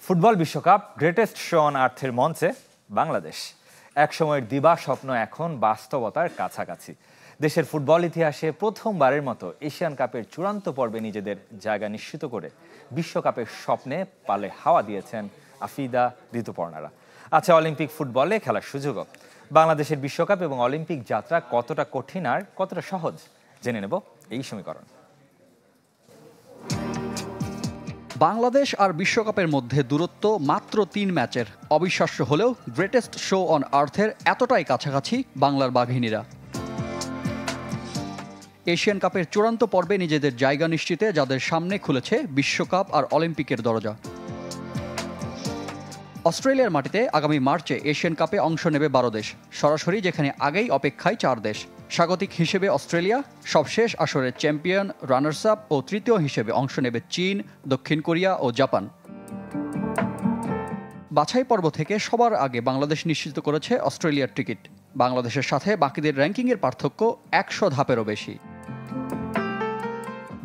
Football বিশ্বকাপ greatest show on আর্থের মঞ্চে বাংলাদেশ একসময়ের দিবা স্বপ্ন এখন বাস্তবতার কাছাকাছি। দেশের ফুটবল ইতিহাসে প্রথমবারের মতো এশিয়ান কাপের চূড়ান্ত পর্বে নিজেদের জায়গা নিশ্চিত করে বিশ্বকাপের স্বপ্নে পালে হাওয়া দিয়েছেন আফিদা, ঋতুপর্ণারা। আছে অলিম্পিক ফুটবলে খেলার সুযোগও। বাংলাদেশের বিশ্বকাপ এবং অলিম্পিক যাত্রা কতটা কঠিন আর কতটা সহজ জেনে নেব এই সমীকরণ। বাংলাদেশ আর বিশ্বকাপের মধ্যে দূরত্ব মাত্র ৩ ম্যাচের। অবিশ্বাস্য হলেও গ্রেটেস্ট শো অন আর্থের এতটাই কাছাকাছি বাংলার বাঘিনীরা। এশিয়ান কাপের চূড়ান্ত পর্বে নিজেদের জায়গা নিশ্চিতে যাদের সামনে খুলেছে বিশ্বকাপ আর অলিম্পিকের দরজা। অস্ট্রেলিয়ার মাটিতে আগামী মার্চে এশিয়ান কাপে অংশ নেবে ১২ দেশ, সরাসরি যেখানে আগেই অপেক্ষায় ৪ দেশ। স্বাগতিক হিসেবে অস্ট্রেলিয়া, সবশেষ আসরের চ্যাম্পিয়ন, রানার্স আপ ও তৃতীয় হিসেবে অংশ নেবে চীন, দক্ষিণ কোরিয়া ও জাপান। বাছাই পর্ব থেকে সবার আগে বাংলাদেশ নিশ্চিত করেছে অস্ট্রেলিয়ার টিকিট। বাংলাদেশের সাথে বাকিদের র্যাঙ্কিংয়ের পার্থক্য ১০০ ধাপেরও বেশি।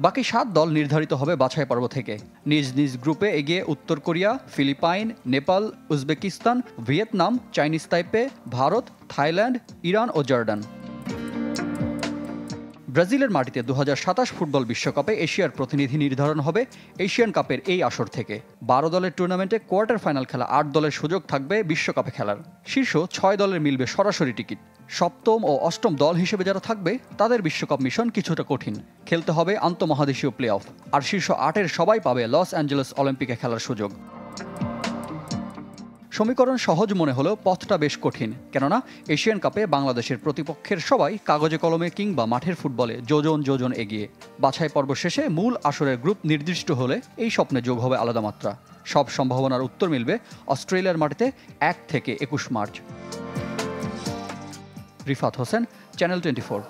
বাকি ৭ দল নির্ধারিত হবে বাছাই পর্ব থেকে। নিজ নিজ গ্রুপে এগিয়ে উত্তর Korea, Philippines, Nepal, Uzbekistan, Vietnam, Chinese Taipei, Bharat, Thailand, Iran ও জর্ডান। ব্রাজিলের মাটিতে ২০২৭ ফুটবল বিশ্বকাপে এশিয়ার প্রতিনিধি নির্ধারণ হবে এশিয়ান কাপের এই আসর থেকে। ১২ দলের টুর্নামেন্টে কোয়ার্টার ফাইনাল খেলা ৮ দলের সুযোগ থাকবে বিশ্বকাপে খেলার। শীর্ষ ৬ দলের মিলবে সরাসরি টিকিট। সপ্তম ও অষ্টম দল হিসেবে যারা থাকবে তাদের বিশ্বকাপ মিশন কিছুটা কঠিন। খেলতে হবে আন্তঃমহাদেশীয় প্লে অফ। আর শীর্ষ ৮-এর সবাই পাবে লস অ্যাঞ্জেলেস অলিম্পিকে খেলার সুযোগ। সমীকরণ সহজ মনে হলেও পথটা বেশ কঠিন, কেননা এশিয়ান কাপে বাংলাদেশের প্রতিপক্ষের সবাই কাগজে কলমে কিংবা মাঠের ফুটবলে যোজন যোজন এগিয়ে। বাছাই পর্ব শেষে মূল আসরের গ্রুপ নির্দিষ্ট হলে এই স্বপ্নে যোগ হবে আলাদা মাত্রা। সব সম্ভাবনার উত্তর মিলবে অস্ট্রেলিয়ার মাটিতে ১ থেকে ২১ মার্চ। রিফাত হোসেন, চ্যানেল 24।